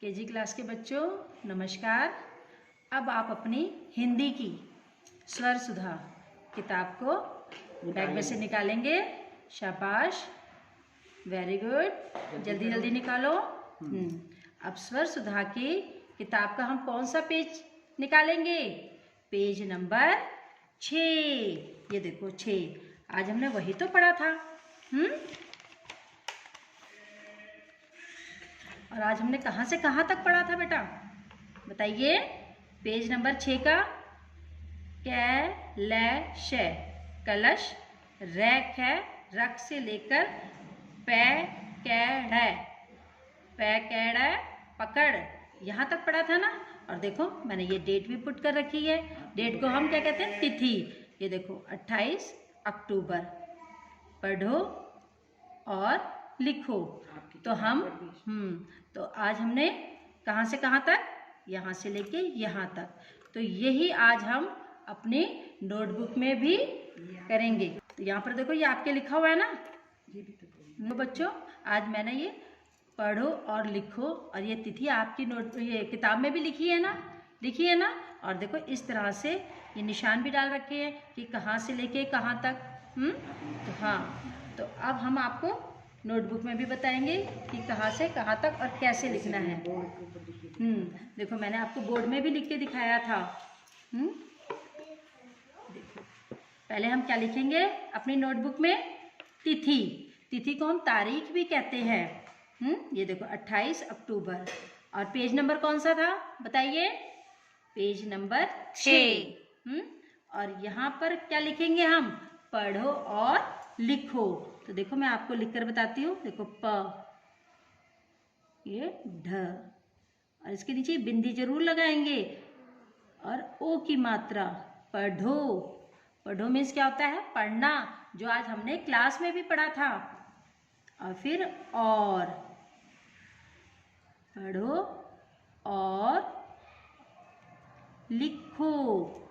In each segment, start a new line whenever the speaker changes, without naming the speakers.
KG class के बच्चों नमस्कार। अब आप अपनी हिंदी की स्वर सुधा किताब को बैग में से निकालेंगे। शाबाश, वेरी गुड, जल्दी जल्दी निकालो। अब स्वर सुधा की किताब का हम कौन सा पेज निकालेंगे? Page number 6। ये देखो 6। आज हमने वही तो पढ़ा था। और आज हमने कहाँ से कहाँ तक पढ़ा था बेटा, बताइए? पेज नंबर 6 का कैलश, कलश, रैक है, रक से लेकर पैकेड़, पैकेड़ पकड़, यहाँ तक पढ़ा था ना। और देखो मैंने ये डेट भी पुट कर रखी है। डेट को हम क्या कहते हैं? तिथि। ये देखो 28 अक्टूबर। पढ़ो और लिखो। तो हम तो आज हमने कहाँ से कहाँ तक? यहाँ से लेके यहाँ तक। तो यही आज हम अपनी नोटबुक में भी करेंगे। तो यहाँ पर देखो ये आपके लिखा हुआ है ना। तो बच्चों आज मैंने ये पढ़ो और लिखो और ये तिथि आपकी ये किताब में भी लिखी है ना। और देखो इस तरह से ये निशान भी डाल रखे हैं कि कहाँ से लेके कहाँ तक। तो हाँ, तो अब हम आपको नोटबुक में भी बताएंगे कि कहाँ से कहाँ तक और कैसे लिखना है। देखो मैंने आपको बोर्ड में भी लिख के दिखाया था। देखो पहले हम क्या लिखेंगे अपनी नोटबुक में? तिथि। तिथि को हम तारीख भी कहते हैं। ये देखो 28 अक्टूबर। और पेज नंबर कौन सा था बताइए? Page number 6। और यहाँ पर क्या लिखेंगे हम? पढ़ो और लिखो। तो देखो मैं आपको लिखकर बताती हूँ। देखो प, ये ढ, और इसके नीचे बिंदी जरूर लगाएंगे। और ओ की मात्रा, पढ़ो। पढ़ो मीन्स क्या होता है? पढ़ना, जो आज हमने क्लास में भी पढ़ा था। और फिर और, पढ़ो और लिखो।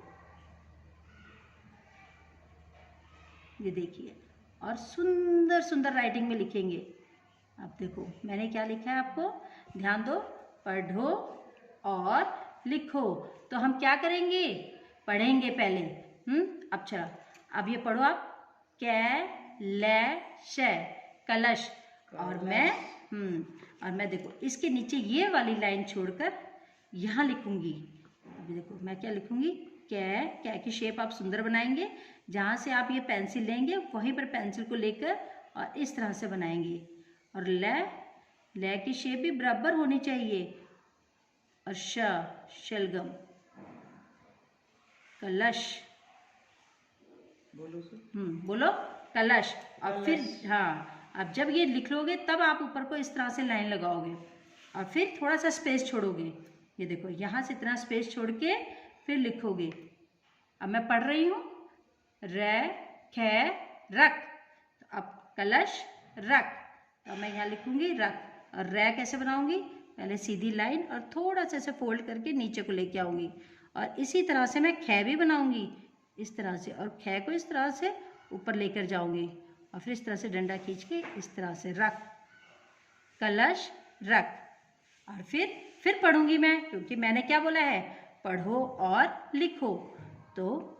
ये देखिए, और सुंदर सुंदर राइटिंग में लिखेंगे। अब देखो मैंने क्या लिखा है, आपको ध्यान दो। पढ़ो और लिखो। तो हम क्या करेंगे? पढ़ेंगे पहले। अब चला, अब ये पढ़ो आप। कैलश, कलश। और मैं देखो इसके नीचे ये वाली लाइन छोड़कर यहाँ लिखूंगी। अभी देखो मैं क्या लिखूंगी? कै की शेप आप सुंदर बनाएंगे। जहाँ से आप ये पेंसिल लेंगे वहीं पर पेंसिल को लेकर और इस तरह से बनाएंगे। और ल की शेप भी बराबर होनी चाहिए। और शलगम, कलश। बोलो कलश। और फिर अब जब ये लिख लोगे तब आप ऊपर को इस तरह से लाइन लगाओगे और फिर थोड़ा सा स्पेस छोड़ोगे। ये देखो यहाँ से इतना स्पेस छोड़ के फिर लिखोगे। अब मैं पढ़ रही हूँ, रक। अब कलश रक। अब मैं यहाँ लिखूंगी रक। और कैसे बनाऊंगी? पहले सीधी लाइन और थोड़ा सा ऐसे फोल्ड करके नीचे को लेके आऊंगी। और इसी तरह से मैं ख भी बनाऊंगी इस तरह से। और ख को इस तरह से ऊपर लेकर जाऊंगी और फिर इस तरह से डंडा खींच के इस तरह से रक, कलश रक। और फिर पढ़ूंगी मैं, क्योंकि मैंने क्या बोला है? पढ़ो और लिखो। तो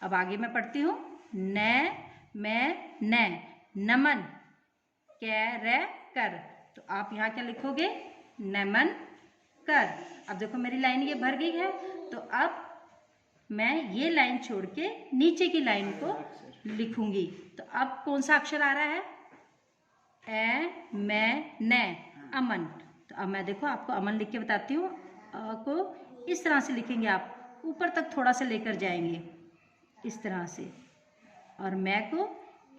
अब आगे मैं पढ़ती हूँ। नमन, कर। तो आप यहाँ क्या लिखोगे? नमन कर। अब देखो मेरी लाइन ये भर गई है। तो अब मैं ये लाइन छोड़ के नीचे की लाइन को लिखूंगी। तो अब कौन सा अक्षर आ रहा है? अमन। तो अब मैं देखो आपको अमन लिख के बताती हूँ। को इस तरह से लिखेंगे आप, ऊपर तक थोड़ा सा लेकर जाएंगे इस तरह से। और मैं को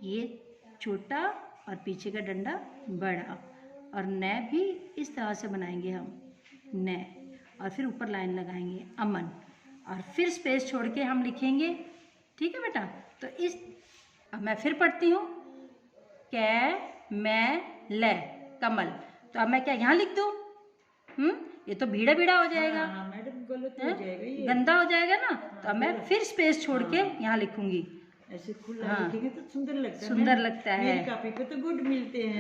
ये छोटा और पीछे का डंडा बड़ा। और न भी इस तरह से बनाएंगे हम, न। और फिर ऊपर लाइन लगाएंगे अमन। और फिर स्पेस छोड़ के हम लिखेंगे। ठीक है बेटा? तो अब मैं फिर पढ़ती हूँ। कमल। तो अब मैं क्या यहाँ लिख दूँ? ये तो भीड़ा हो जाएगा।
मैडम गलत हो जाएगा, ये
गंदा हो जाएगा ना। तो अब मैं फिर स्पेस छोड़ के यहाँ लिखूंगी।
ऐसे खुला लिखेंगे तो सुंदर लगता है।
सुंदर लगता है।
मेरी कॉपी पे तो गुड मिलते हैं।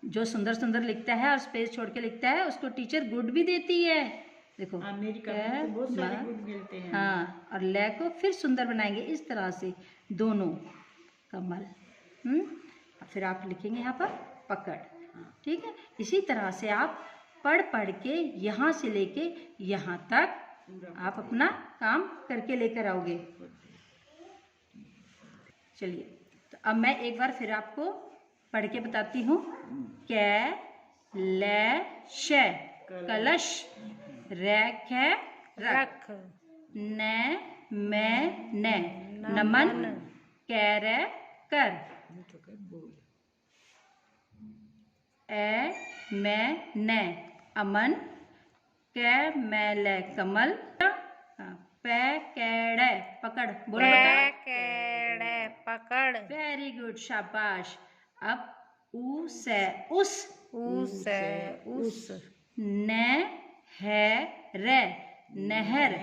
जो सुंदर सुंदर लिखता है और स्पेस छोड़ के लिखता है उसको टीचर गुड भी देती है। देखो
मेरी कॉपी में तो बहुत सारे गुड मिलते हैं।
हाँ, और ले को फिर सुंदर बनाएंगे इस तरह से दोनों कमल। फिर आप लिखेंगे यहाँ पर पकड़। ठीक है, इसी तरह से आप पढ़ पढ़ के यहाँ से लेके यहाँ तक आप अपना काम करके लेकर आओगे। चलिए, तो अब मैं एक बार फिर आपको पढ़ के बताती हूँ। कैलश कलश, रैख रख, न मैं न नमन, कैर कर, ए मैं न अमन, कै मैल कमल, पै कैड़ पकड़। बोलो बेटा।
पकड़।
वेरी गुड, शाबाश। अब ऊ से उस, न है रे नहर।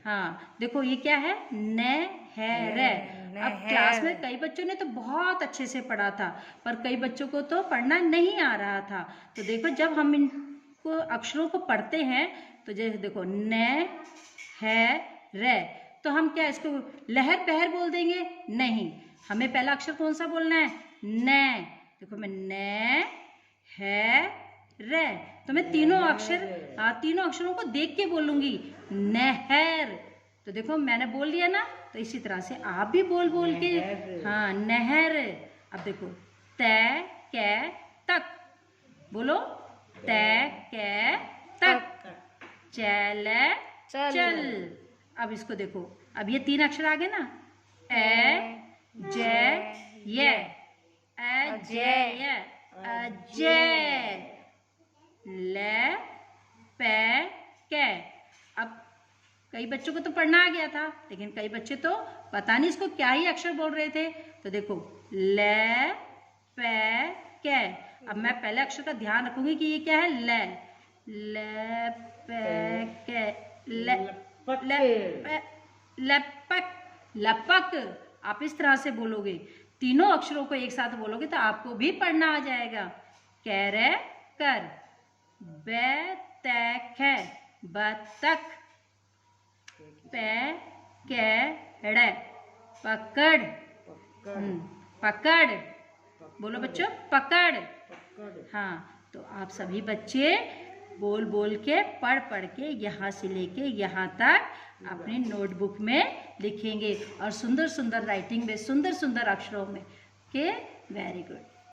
हाँ, देखो ये क्या है, न है रे। अब क्लास में कई बच्चों ने तो बहुत अच्छे से पढ़ा था, पर कई बच्चों को तो पढ़ना नहीं आ रहा था। तो देखो, जब हम इनको अक्षरों को पढ़ते हैं तो जैसे देखो न है रे, तो हम क्या इसको लहर पहर बोल देंगे? नहीं, हमें पहला अक्षर कौन सा बोलना है? न। देखो मैं न है रे, तो मैं तीनों अक्षरों को देख के बोलूंगी, नहर। तो देखो मैंने बोल दिया ना, तो इसी तरह से आप भी बोल बोल के, हाँ नहर। अब देखो तै कै तक, बोलो तै कै तक, चल चल। अब इसको देखो, अब ये तीन अक्षर आ गए ना, ए जय ये, अजय अजय, ले पे कै। अब कई बच्चों को तो पढ़ना आ गया था, लेकिन कई बच्चे तो पता नहीं इसको क्या ही अक्षर बोल रहे थे। तो देखो ले पे कै। अब मैं पहले अक्षर का ध्यान रखूंगी कि ये क्या है, ले पे कै, लपक लपक। आप इस तरह से बोलोगे, तीनों अक्षरों को एक साथ बोलोगे तो आपको भी पढ़ना आ जाएगा। कैर कर, बैतक बतख, पैकेड़ पकड़। पकड़, बोलो बच्चों पकड़। हाँ, तो आप सभी बच्चे बोल बोल के पढ़ पढ़ के यहाँ से लेके यहाँ तक अपनी नोटबुक में लिखेंगे, और सुंदर सुंदर राइटिंग में, सुंदर सुंदर अक्षरों में। के वेरी गुड।